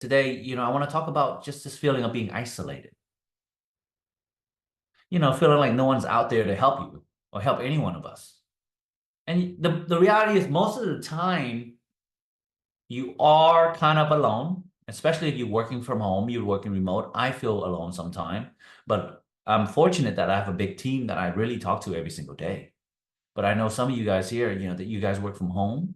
Today, I want to talk about just this feeling of being isolated. Feeling like no one's out there to help you or help any one of us. And the reality is most of the time you are kind of alone, especially if you're working from home, you're working remote. I feel alone sometimes, but I'm fortunate that I have a big team that I really talk to every single day. But I know some of you guys here, that you guys work from home,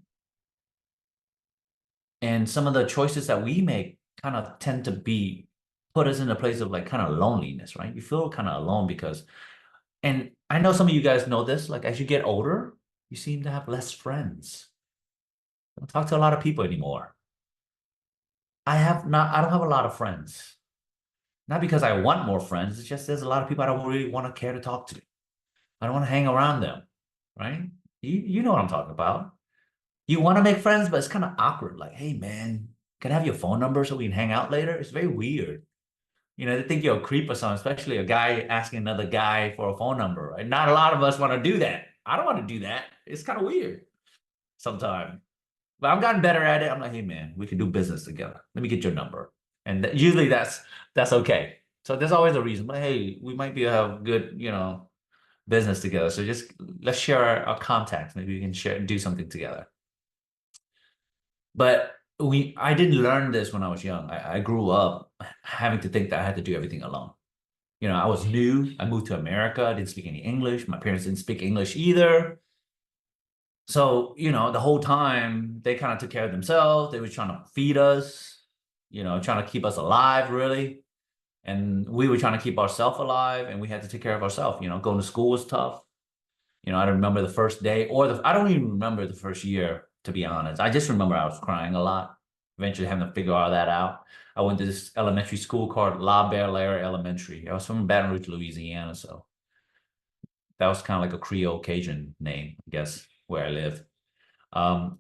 and some of the choices that we make kind of tend to be put us in a place of like kind of loneliness, right? You feel kind of alone because, and I know some of you guys know this, like as you get older, you seem to have less friends. I don't talk to a lot of people anymore. I don't have a lot of friends. Not because I want more friends, it's just there's a lot of people I don't really want to care to talk to. I don't want to hang around them, right? You know what I'm talking about. You want to make friends, but it's kind of awkward. Like, hey man, can I have your phone number so we can hang out later? It's very weird. They think you're a creep or something, especially a guy asking another guy for a phone number, right? Not a lot of us want to do that. I don't want to do that. It's kind of weird sometimes. But I've gotten better at it. I'm like, hey man, we can do business together. Let me get your number. And usually that's okay. So there's always a reason. But hey, we might be have good, business together. So just let's share our contacts. Maybe we can do something together. But I didn't learn this when I was young. I grew up having to think that I had to do everything alone. I was new. I moved to America. I didn't speak any English. My parents didn't speak English either. So, the whole time they kind of took care of themselves. They were trying to feed us, trying to keep us alive, really. And we were trying to keep ourselves alive, and we had to take care of ourselves. Going to school was tough. I don't remember the first day I don't even remember the first year, to be honest. I just remember I was crying a lot, eventually having to figure all that out. I went to this elementary school called La Belle Elementary. I was from Baton Rouge, Louisiana, so that was kind of like a Creole Cajun name, I guess, where I live. And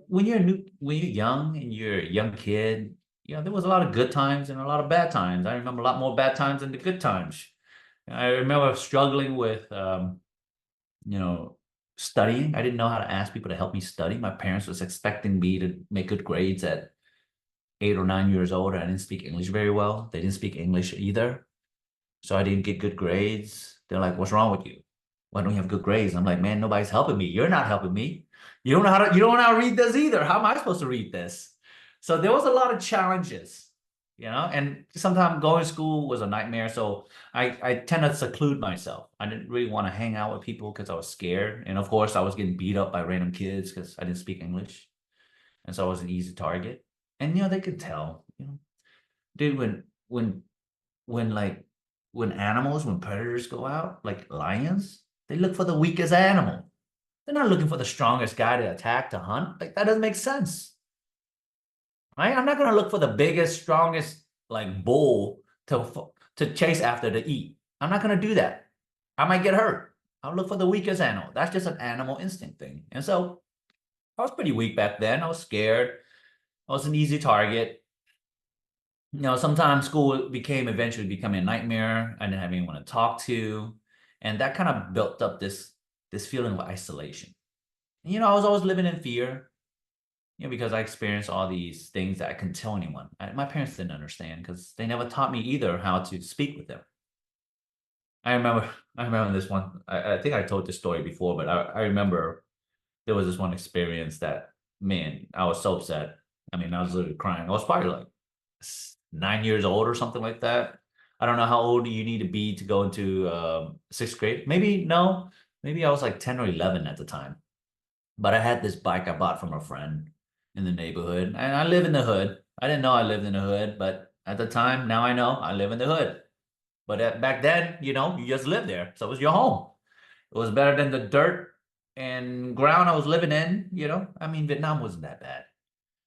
when you're young and you're a young kid, there was a lot of good times and a lot of bad times. I remember a lot more bad times than the good times. I remember struggling with you know, studying. I didn't know how to ask people to help me study. My parents was expecting me to make good grades at 8 or 9 years old. I didn't speak English very well. They didn't speak English either. So I didn't get good grades. They're like, what's wrong with you? Why don't you have good grades? I'm like, man, nobody's helping me. You're not helping me. You don't know how to read this either. How am I supposed to read this? So there was a lot of challenges, and sometimes going to school was a nightmare. So I tend to seclude myself. I didn't really want to hang out with people because I was scared. And of course, I was getting beat up by random kids because I didn't speak English. And so I was an easy target. And they could tell, dude, when like when predators go out, like lions, they look for the weakest animal. They're not looking for the strongest guy to attack, to hunt. Like that doesn't make sense. Right? I'm not gonna look for the biggest, strongest like bull to chase after to eat. I'm not gonna do that. I might get hurt. I'll look for the weakest animal. That's just an animal instinct thing. And so I was pretty weak back then. I was scared. I was an easy target. Sometimes school eventually becoming a nightmare. I didn't have anyone to talk to. And that kind of built up this feeling of isolation. And, I was always living in fear, because I experienced all these things that I couldn't tell anyone. My parents didn't understand because they never taught me either how to speak with them. I remember, I remember this one. I think I told this story before, but I remember there was this one experience that, man, I was so upset. I mean, I was literally crying. I was probably like 9 years old or something like that. I don't know how old you need to be to go into sixth grade. Maybe no, maybe I was like 10 or 11 at the time. But I had this bike I bought from a friend in the neighborhood, and I live in the hood. I didn't know I lived in the hood, but at the time, now I know I live in the hood. But back then, you just lived there, so it was your home. It was better than the dirt and ground I was living in. I mean, Vietnam wasn't that bad,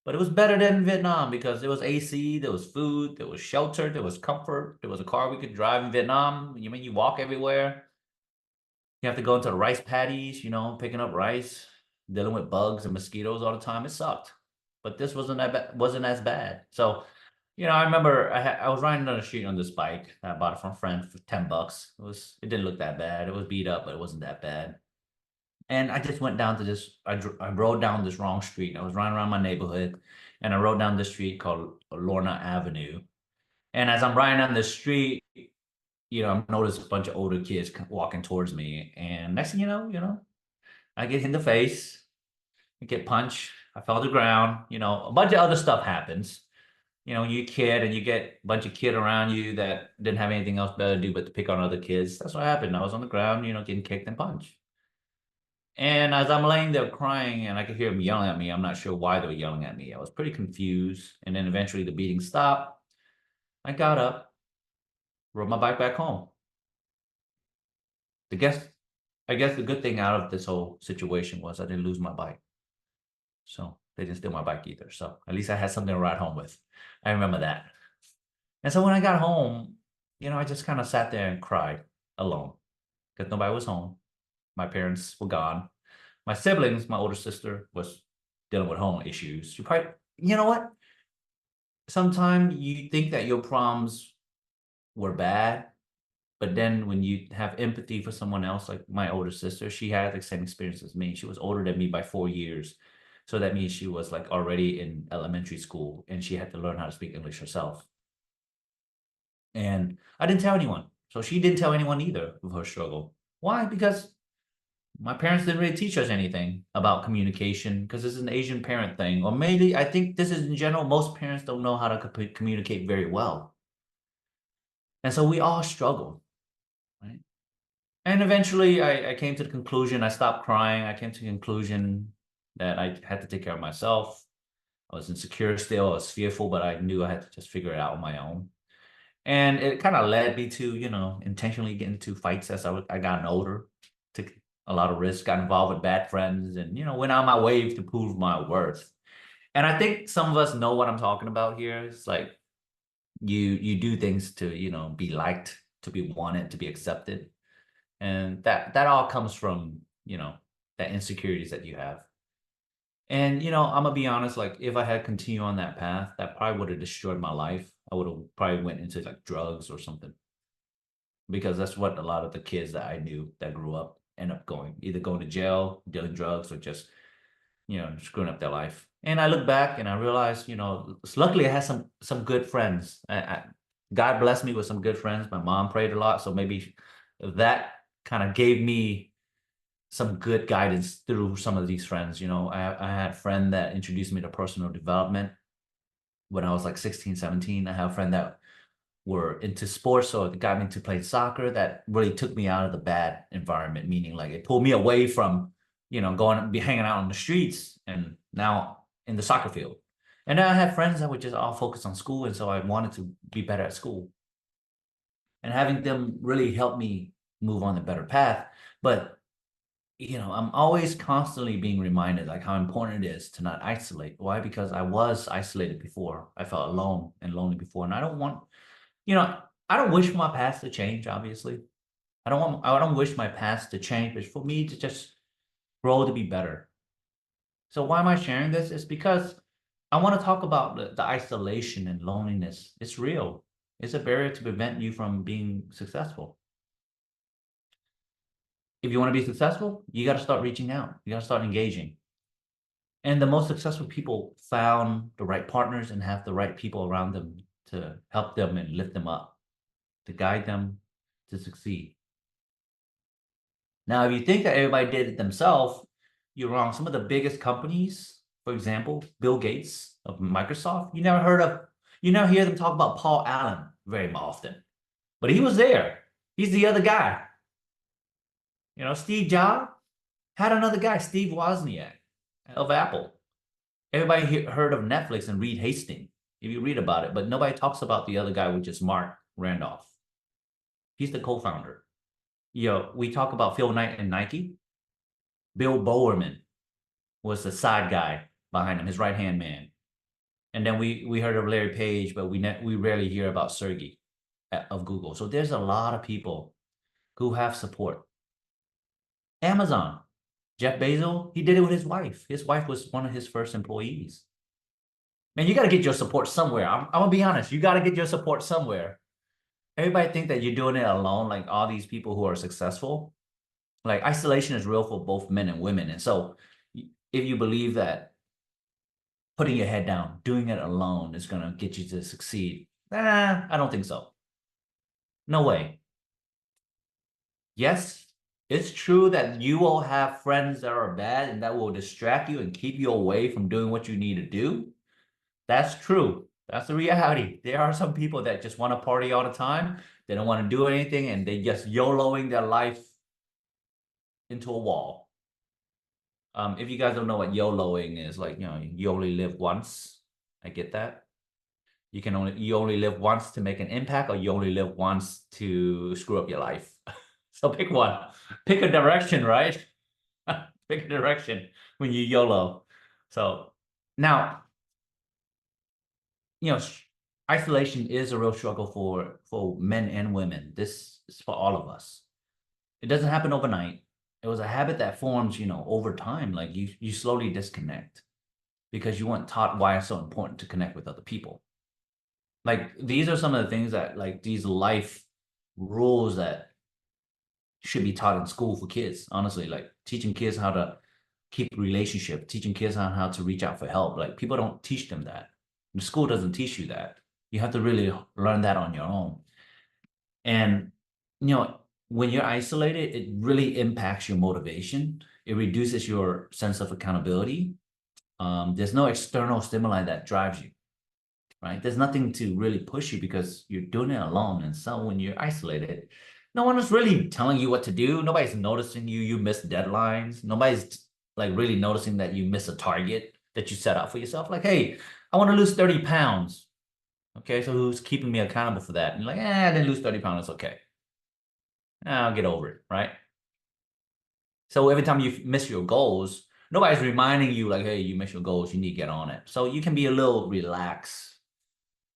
but it was better than Vietnam because there was AC, there was food, there was shelter, there was comfort, there was a car we could drive in Vietnam. You walk everywhere. You have to go into the rice paddies, picking up rice, dealing with bugs and mosquitoes all the time. It sucked, but this wasn't as bad. So, I remember I was riding down the street on this bike that I bought it from a friend for $10. It didn't look that bad. It was beat up, but it wasn't that bad. And I just went down to this. I rode down this wrong street. I was riding around my neighborhood, and I rode down the street called Lorna Avenue. And as I'm riding down the street, I notice a bunch of older kids walking towards me, and next thing I get hit in the face, I get punched, I fell to the ground, a bunch of other stuff happens. You're a kid and you get a bunch of kid around you that didn't have anything else better to do but to pick on other kids. That's what happened. I was on the ground, getting kicked and punched. And as I'm laying there crying and I could hear them yelling at me, I'm not sure why they were yelling at me. I was pretty confused. And then eventually the beating stopped. I got up, rode my bike back home. I guess the good thing out of this whole situation was I didn't lose my bike. So they didn't steal my bike either. So at least I had something to ride home with. I remember that. And so when I got home, I just kind of sat there and cried alone because nobody was home. My parents were gone. My siblings, my older sister was dealing with home issues. You know what? Sometimes you think that your problems were bad, but then when you have empathy for someone else, like my older sister, she had the same experience as me. She was older than me by 4 years. So that means she was like already in elementary school and she had to learn how to speak English herself. And I didn't tell anyone. So she didn't tell anyone either of her struggle. Why? Because my parents didn't really teach us anything about communication because this is an Asian parent thing. Or maybe I think this is in general, most parents don't know how to communicate very well. And so we all struggle, right? And eventually I came to the conclusion, I stopped crying. I came to the conclusion that I had to take care of myself. I was insecure still, I was fearful, but I knew I had to just figure it out on my own. And it kind of led me to, intentionally get into fights as I got older, took a lot of risks, got involved with bad friends, and, went on my way to prove my worth. And I think some of us know what I'm talking about here. It's like you do things to, be liked, to be wanted, to be accepted. And that all comes from, that insecurities that you have. And, I'm gonna be honest, like if I had continued on that path, that probably would have destroyed my life. I would have probably went into like drugs or something. Because that's what a lot of the kids that I knew that grew up end up going, either going to jail, dealing drugs, or just, screwing up their life. And I look back and I realized, luckily I had some good friends. God blessed me with some good friends. My mom prayed a lot, so maybe that kind of gave me some good guidance through some of these friends. I had a friend that introduced me to personal development when I was like 16, 17. I have a friend that were into sports, so it got me to play soccer. That really took me out of the bad environment, meaning like it pulled me away from, going and be hanging out on the streets and now in the soccer field. And then I had friends that were just all focused on school, and so I wanted to be better at school. And having them really help me move on a better path. But I'm always constantly being reminded like how important it is to not isolate. Why? Because I was isolated before. I felt alone and lonely before. And I don't want, I don't wish my past to change, obviously. I don't wish my past to change, but for me to just grow to be better. So why am I sharing this? It's because I want to talk about the isolation and loneliness. It's real. It's a barrier to prevent you from being successful. If you want to be successful, you got to start reaching out. You got to start engaging. And the most successful people found the right partners and have the right people around them to help them and lift them up, to guide them to succeed. Now, if you think that everybody did it themselves, you're wrong. Some of the biggest companies, for example, Bill Gates of Microsoft, you never hear them talk about Paul Allen very often, but he was there. He's the other guy. Steve Jobs had another guy, Steve Wozniak of Apple. Everybody heard of Netflix and Reed Hastings, if you read about it, but nobody talks about the other guy, which is Mark Randolph. He's the co-founder. We talk about Phil Knight and Nike. Bill Bowerman was the side guy behind him, his right-hand man. And then we heard of Larry Page, but we rarely hear about Sergey of Google. So there's a lot of people who have support. Amazon, Jeff Bezos, he did it with his wife. His wife was one of his first employees. Man, you got to get your support somewhere. I'm going to be honest. You got to get your support somewhere. Everybody think that you're doing it alone, like all these people who are successful. Like isolation is real for both men and women. And so if you believe that putting your head down, doing it alone is going to get you to succeed. I don't think so. No way. Yes, it's true that you will have friends that are bad and that will distract you and keep you away from doing what you need to do. That's true. That's the reality. There are some people that just want to party all the time. They don't want to do anything and they just YOLOing their life into a wall. If you guys don't know what YOLOing is, like, you only live once. I get that. You only live once to make an impact, or you only live once to screw up your life. So pick one. Pick a direction, right? Pick a direction when you YOLO. So now, isolation is a real struggle for men and women. This is for all of us. It doesn't happen overnight. It was a habit that forms, over time. Like you slowly disconnect because you weren't taught why it's so important to connect with other people. Like these are some of the things that, like, these life rules that should be taught in school for kids. Honestly, like teaching kids how to keep relationship, teaching kids on how to reach out for help. Like people don't teach them that. The school doesn't teach you that. You have to really learn that on your own. And when you're isolated, it really impacts your motivation. It reduces your sense of accountability. There's no external stimuli that drives you, right? There's nothing to really push you because you're doing it alone. And so when you're isolated, no one is really telling you what to do. Nobody's noticing you miss deadlines. Nobody's like really noticing that you miss a target that you set out for yourself. Like, hey, I want to lose 30 pounds. Okay, so who's keeping me accountable for that? And you're like, I didn't lose 30 pounds. It's okay. I'll get over it, right? So every time you miss your goals, nobody's reminding you like, hey, you miss your goals, you need to get on it. So you can be a little relaxed.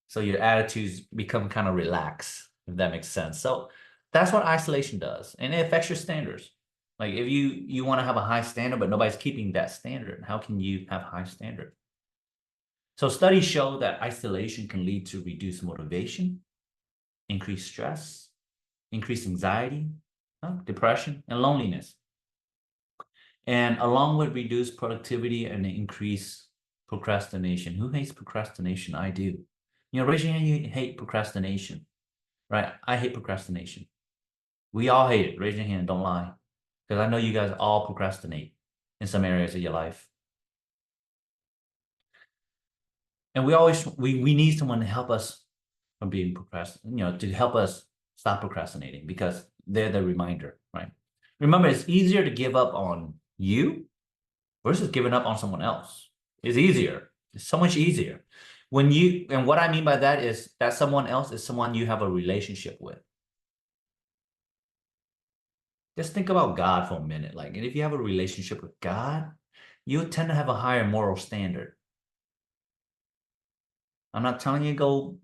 So your attitudes become kind of relaxed, if that makes sense. So that's what isolation does. And it affects your standards. Like if you want to have a high standard, but nobody's keeping that standard, how can you have high standard? So studies show that isolation can lead to reduced motivation, increased stress, increased anxiety, depression, and loneliness. And along with reduced productivity and increased procrastination. Who hates procrastination? I do. Raise your hand, you hate procrastination, right? I hate procrastination. We all hate it. Raise your hand, don't lie. Because I know you guys all procrastinate in some areas of your life. And we need someone to help us from being to help us stop procrastinating, because they're the reminder, right? Remember, it's easier to give up on you versus giving up on someone else. It's easier. It's so much easier. And what I mean by that is that someone else is someone you have a relationship with. Just think about God for a minute. Like, and if you have a relationship with God, you tend to have a higher moral standard. I'm not telling you go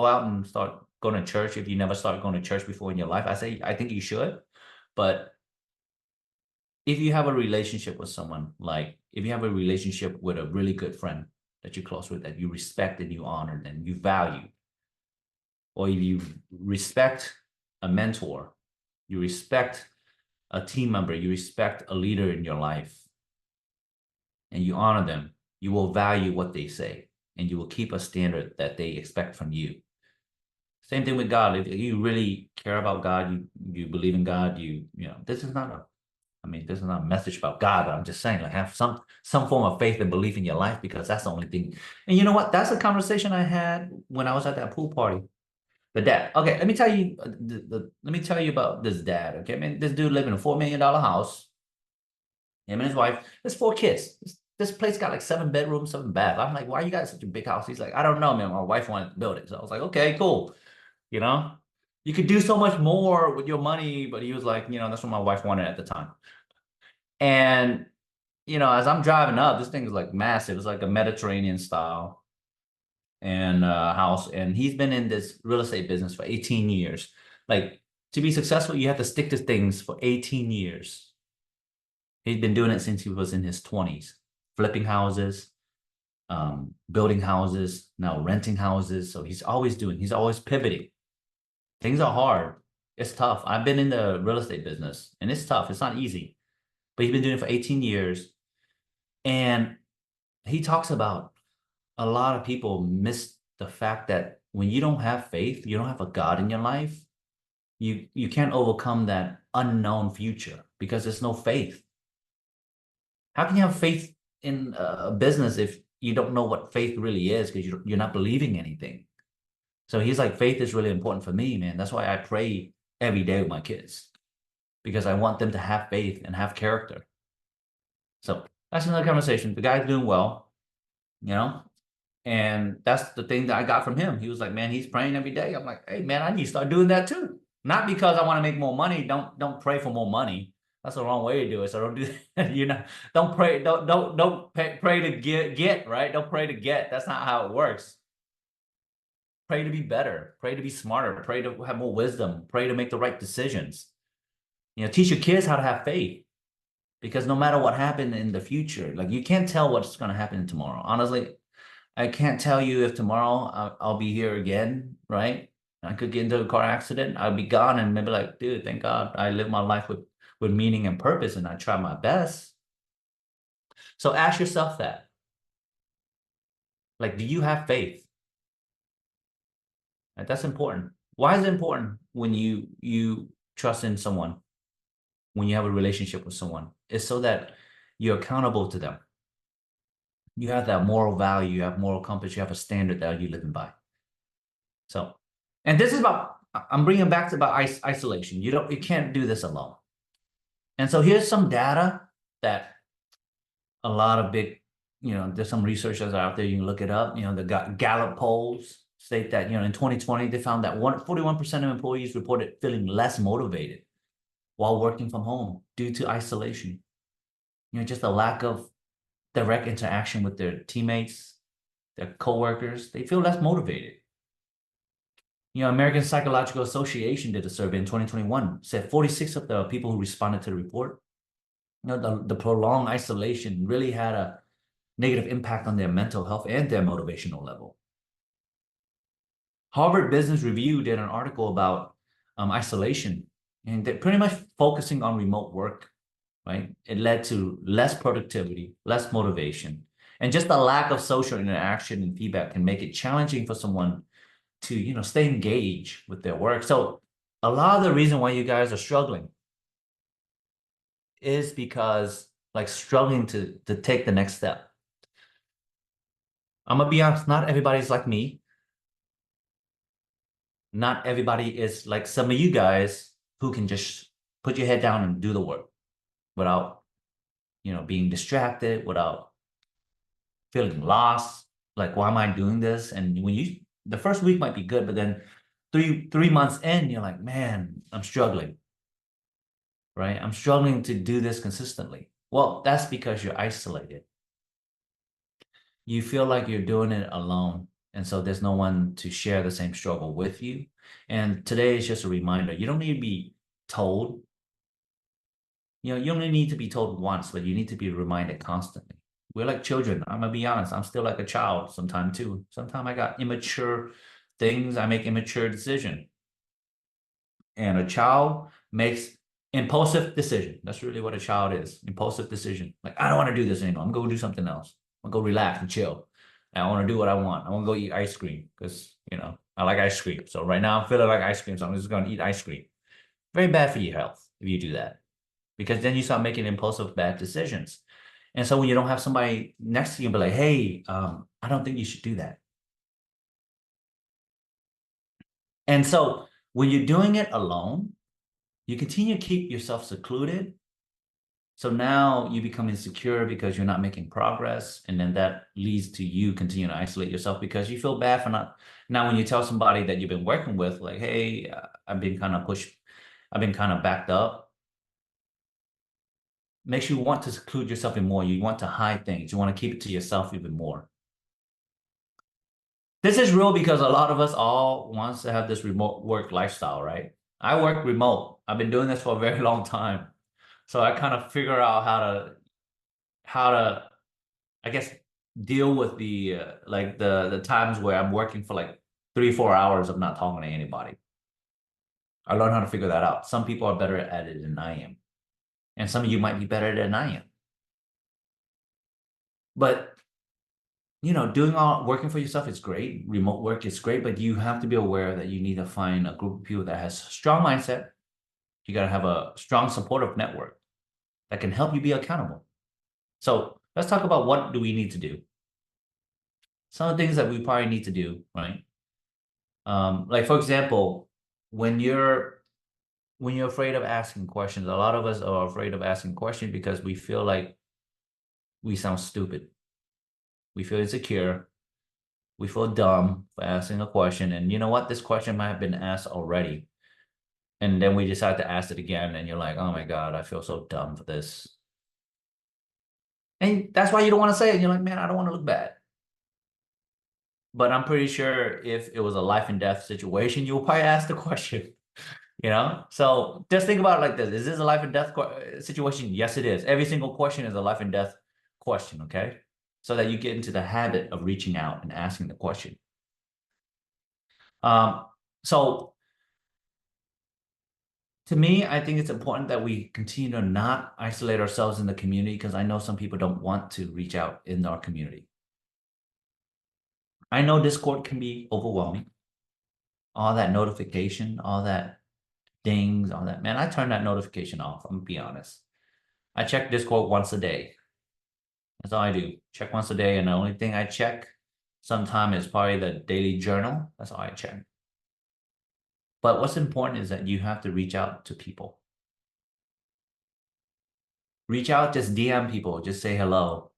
out and start going to church if you never started going to church before in your life. I think you should. But if you have a relationship with someone, like if you have a relationship with a really good friend that you're close with, that you respect and you honor and you value, or if you respect a mentor, you respect a team member, you respect a leader in your life, and you honor them, you will value what they say, and you will keep a standard that they expect from you. Same thing with God. If you really care about God, you believe in God, this is not a message about God, but I'm just saying, like, have some form of faith and belief in your life, because that's the only thing. And you know what? That's a conversation I had when I was at that pool party. The dad. Okay, let me tell you. Let me tell you about this dad. Okay, man, this dude lived in a $4 million house. Him and his wife. There's 4 kids. This place got like 7 bedrooms, 7 baths. I'm like, why you got such a big house? He's like, I don't know, man. My wife wanted to build it, so I was like, okay, cool. You could do so much more with your money, but he was like, that's what my wife wanted at the time. And as I'm driving up, this thing is like massive. It's like a Mediterranean style and house. And he's been in this real estate business for 18 years. Like, to be successful, you have to stick to things for 18 years. He's been doing it since he was in his 20s, flipping houses, building houses, now renting houses. So he's always pivoting. Things are hard. It's tough. I've been in the real estate business and it's tough. It's not easy, but he's been doing it for 18 years. And he talks about a lot of people miss the fact that when you don't have faith, you don't have a God in your life, you can't overcome that unknown future because there's no faith. How can you have faith in a business if you don't know what faith really is because you're not believing anything? So he's like, faith is really important for me, man. That's why I pray every day with my kids because I want them to have faith and have character. So that's another conversation. The guy's doing well, you know, and that's the thing that I got from him. He was like, man, he's praying every day. I'm like, hey, man, I need to start doing that too. Not because I want to make more money. Don't pray for more money. That's the wrong way to do it. So don't do that. Don't pray. Don't pray to get right. Don't pray to get. That's not how it works. Pray to be better. Pray to be smarter. Pray to have more wisdom. Pray to make the right decisions. Teach your kids how to have faith. Because no matter what happened in the future, like you can't tell what's going to happen tomorrow. Honestly, I can't tell you if tomorrow I'll be here again, right? I could get into a car accident. I'll be gone and maybe like, dude, thank God I live my life with meaning and purpose and I try my best. So ask yourself that. Like, do you have faith? Right? That's important. Why is it important when you trust in someone, when you have a relationship with someone? It's so that you're accountable to them. You have that moral value, you have moral compass, you have a standard that you're living by. So, and this is about, I'm bringing back to about isolation. You can't do this alone. And so here's some data that a lot of big, there's some researchers out there, you can look it up, the Gallup polls state that, in 2020, they found that 41% of employees reported feeling less motivated while working from home due to isolation. Just a lack of direct interaction with their teammates, their coworkers, they feel less motivated. American Psychological Association did a survey in 2021, said 46 of the people who responded to the report, the prolonged isolation really had a negative impact on their mental health and their motivational level. Harvard Business Review did an article about isolation, and they're pretty much focusing on remote work, right? It led to less productivity, less motivation, and just a lack of social interaction and feedback can make it challenging for someone to, stay engaged with their work. So a lot of the reason why you guys are struggling is because like struggling to take the next step. I'm gonna be honest, not everybody's like me. Not everybody is like some of you guys who can just put your head down and do the work without, being distracted, without feeling lost. Like, why am I doing this? And when the first week might be good, but then three months in, you're like, man, I'm struggling, right? I'm struggling to do this consistently. Well, that's because you're isolated. You feel like you're doing it alone. And so there's no one to share the same struggle with you. And today is just a reminder. You don't need to be told. You only need to be told once, but you need to be reminded constantly. We're like children. I'm gonna be honest. I'm still like a child sometimes too. Sometimes I got immature things. I make immature decision. And a child makes impulsive decision. That's really what a child is. Impulsive decision. Like, I don't want to do this anymore. I'm going to do something else. I'm going to go relax and chill. And I want to do what I want. I want to go eat ice cream because, I like ice cream. So right now I'm feeling like ice cream. So I'm just going to eat ice cream. Very bad for your health if you do that. Because then you start making impulsive bad decisions. And so when you don't have somebody next to you, be like, hey, I don't think you should do that. And so when you're doing it alone, you continue to keep yourself secluded. So now you become insecure because you're not making progress. And then that leads to you continue to isolate yourself because you feel bad for not. Now, when you tell somebody that you've been working with, like, hey, I've been kind of pushed, I've been kind of backed up, makes you want to seclude yourself even more. You want to hide things. You want to keep it to yourself even more. This is real because a lot of us all wants to have this remote work lifestyle, right? I work remote. I've been doing this for a very long time. So I kind of figure out how to, I guess, deal with the like the times where I'm working for like 3-4 hours of not talking to anybody. I learned how to figure that out. Some people are better at it than I am. And some of you might be better than I am. But working for yourself is great. Remote work is great, but you have to be aware that you need to find a group of people that has a strong mindset. You got to have a strong supportive network that can help you be accountable. So let's talk about what do we need to do. Some of the things that we probably need to do, right? Like for example, when you're afraid of asking questions, a lot of us are afraid of asking questions because we feel like we sound stupid. We feel insecure. We feel dumb for asking a question. And you know what? This question might have been asked already. And then we decide to ask it again. And you're like, oh my God, I feel so dumb for this. And that's why you don't want to say it. You're like, man, I don't want to look bad. But I'm pretty sure if it was a life and death situation, you'll probably ask the question, So just think about it like this. Is this a life and death situation? Yes, it is. Every single question is a life and death question, okay? So that you get into the habit of reaching out and asking the question. So to me, I think it's important that we continue to not isolate ourselves in the community because I know some people don't want to reach out in our community. I know Discord can be overwhelming. All that notification, all that dings, all that. Man, I turn that notification off. I'm gonna be honest. I check Discord once a day. That's all I do. Check once a day, and the only thing I check sometime is probably the daily journal. That's all I check. But what's important is that you have to reach out to people. Reach out, just DM people, just say hello.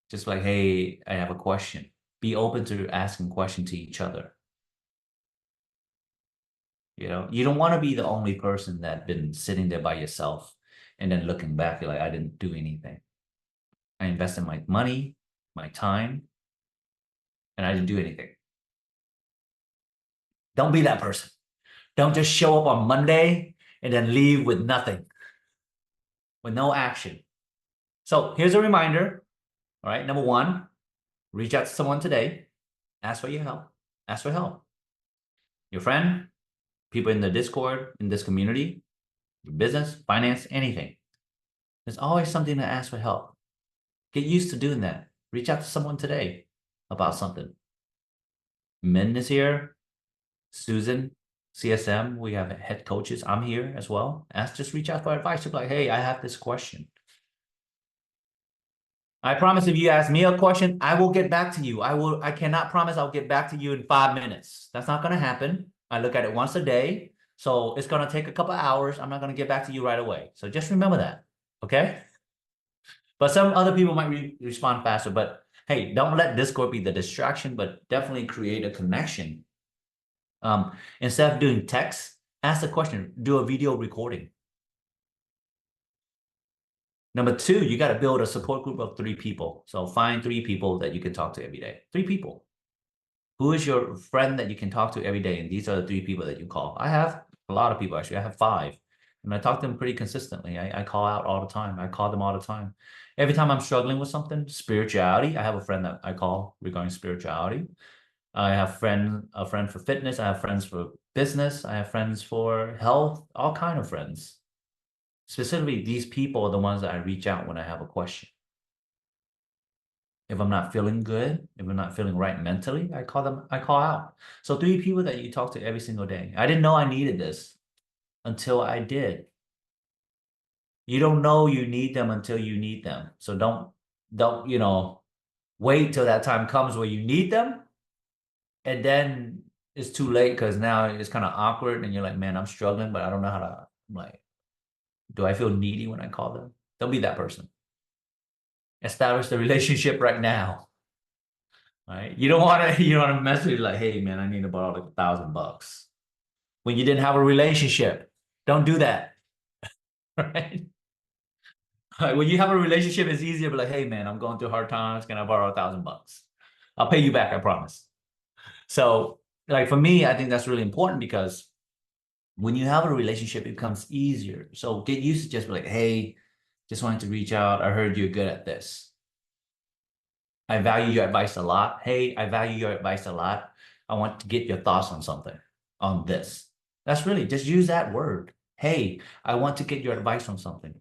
Just like, hey, I have a question. Be open to asking questions to each other. You don't want to be the only person that's been sitting there by yourself and then looking back, you're like, I didn't do anything. I invested my money, my time, and I didn't do anything. Don't be that person. Don't just show up on Monday and then leave with nothing, with no action. So here's a reminder. All right. Number one, reach out to someone today. Ask for your help. Ask for help. Your friend, people in the Discord, in this community, your business, finance, anything. There's always something to ask for help. Get used to doing that. Reach out to someone today about something. Min is here. Susan, CSM, we have head coaches. I'm here as well. Just reach out for advice. Like, hey, I have this question. I promise if you ask me a question, I will get back to you. I cannot promise I'll get back to you in 5 minutes. That's not going to happen. I look at it once a day. So it's going to take a couple of hours. I'm not going to get back to you right away. So just remember that. Okay. But some other people might respond faster. But hey, don't let Discord be the distraction, but definitely create a connection. Instead of doing text, ask the question, do a video recording. Number two, you got to build a support group of 3 people. So find 3 people that you can talk to every day. 3 people. Who is your friend that you can talk to every day? And these are the 3 people that you call. I have a lot of people, actually. I have 5. And I talk to them pretty consistently. I call out all the time. I call them all the time. Every time I'm struggling with something, spirituality, I have a friend that I call regarding spirituality. I have a friend for fitness. I have friends for business. I have friends for health, all kind of friends. Specifically, these people are the ones that I reach out when I have a question. If I'm not feeling good, if I'm not feeling right mentally, I call out. So 3 people that you talk to every single day. I didn't know I needed this until I did. You don't know you need them until you need them. So don't wait till that time comes where you need them. And then it's too late because now it's kind of awkward and you're like, man, I'm struggling, but I don't know how to, do I feel needy when I call them? Don't be that person. Establish the relationship right now. Right? You don't want to message like, hey man, I need to borrow like $1,000 when you didn't have a relationship. Don't do that. Right? When you have a relationship, it's easier to be like, hey man, I'm going through hard times. Can I borrow $1,000? I'll pay you back, I promise. So, like for me, I think that's really important because when you have a relationship, it becomes easier. So get used to just be like, hey, just wanted to reach out. I heard you're good at this. I value your advice a lot. Hey, I value your advice a lot. I want to get your thoughts on something, on this. That's really, just use that word. Hey, I want to get your advice on something.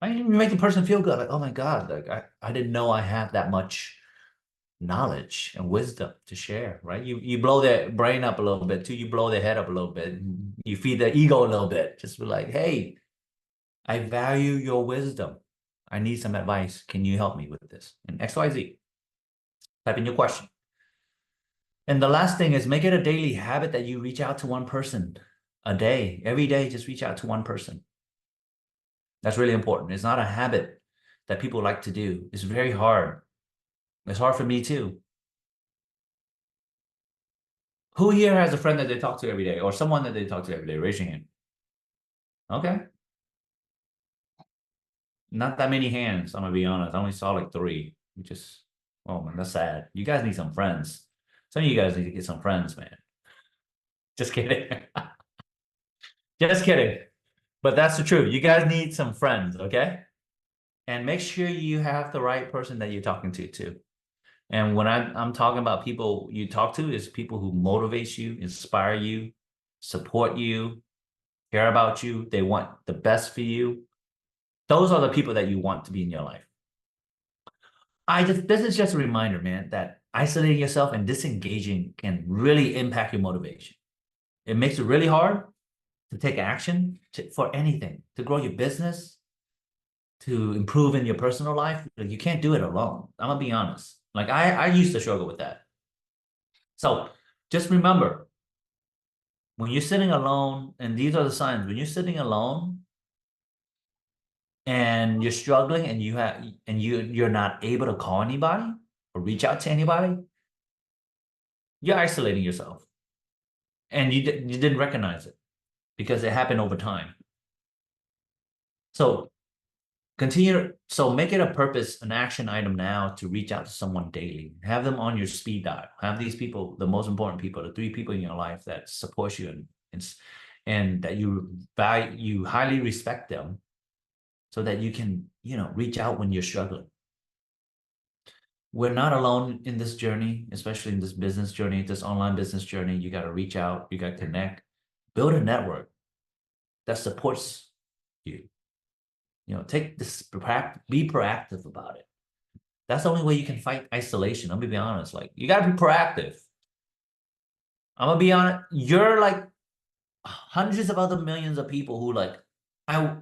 right? You make the person feel good. Like, oh my God, like I didn't know I had that much knowledge and wisdom to share, right? You blow their brain up a little bit too. You blow their head up a little bit. You feed their ego a little bit. Just be like, hey, I value your wisdom. I need some advice. Can you help me with this? And XYZ. Type in your question. And the last thing is make it a daily habit that you reach out to one person a day. Every day, just reach out to one person. That's really important. It's not a habit that people like to do. It's very hard. It's hard for me too. Who here has a friend that they talk to every day or someone that they talk to every day? Raise your hand. Okay. Not that many hands, I'm gonna be honest. I only saw like 3, which is, oh man, that's sad. You guys need some friends. Some of you guys need to get some friends, man. Just kidding. Just kidding. But that's the truth. You guys need some friends, okay? And make sure you have the right person that you're talking to too. And when I'm talking about people you talk to, is people who motivate you, inspire you, support you, care about you. They want the best for you. Those are the people that you want to be in your life. This is just a reminder, man, that isolating yourself and disengaging can really impact your motivation. It makes it really hard to take action for anything, to grow your business, to improve in your personal life. Like, you can't do it alone. I'm gonna be honest. Like I used to struggle with that. So just remember, when you're sitting alone, and these are the signs, when you're sitting alone and you're struggling and you're not able to call anybody or reach out to anybody, you're isolating yourself. And you didn't recognize it because it happened over time. So make it a purpose, an action item now to reach out to someone daily. Have them on your speed dial. Have these people, the most important people, the 3 people in your life that support you and that you value, you highly respect them, so that you can, reach out when you're struggling. We're not alone in this journey, especially in this business journey, this online business journey. You got to reach out, you got to connect, build a network that supports you. Take this, be proactive about it. That's the only way you can fight isolation. I'm gonna be honest. Like, you gotta be proactive. I'm gonna be honest. You're like hundreds of other millions of people who like, I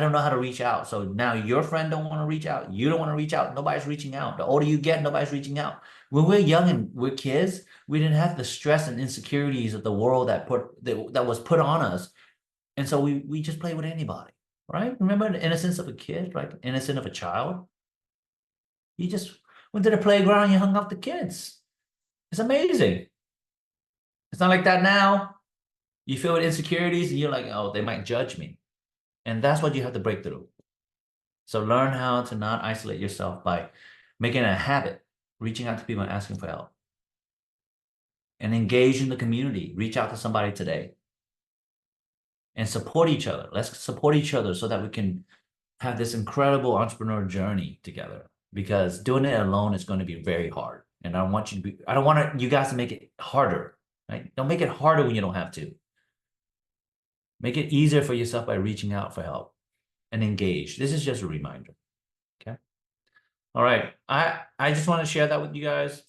don't know how to reach out. So now your friend don't want to reach out. You don't want to reach out. Nobody's reaching out. The older you get, nobody's reaching out. When we're young and we're kids, we didn't have the stress and insecurities of the world that was put on us. And so we just play with anybody. Right? Remember the innocence of a kid, right? The innocence of a child. You just went to the playground, you hung out with the kids. It's amazing. It's not like that now. You feel with insecurities and you're like, oh, they might judge me. And that's what you have to break through. So learn how to not isolate yourself by making it a habit, reaching out to people and asking for help. And engage in the community. Reach out to somebody today. And support each other. Let's support each other so that we can have this incredible entrepreneur journey together, because doing it alone is going to be very hard. And I don't want you guys to make it harder, right? Don't make it harder when you don't have to. Make it easier for yourself by reaching out for help and engage. This is just a reminder. Okay. All right. I just want to share that with you guys.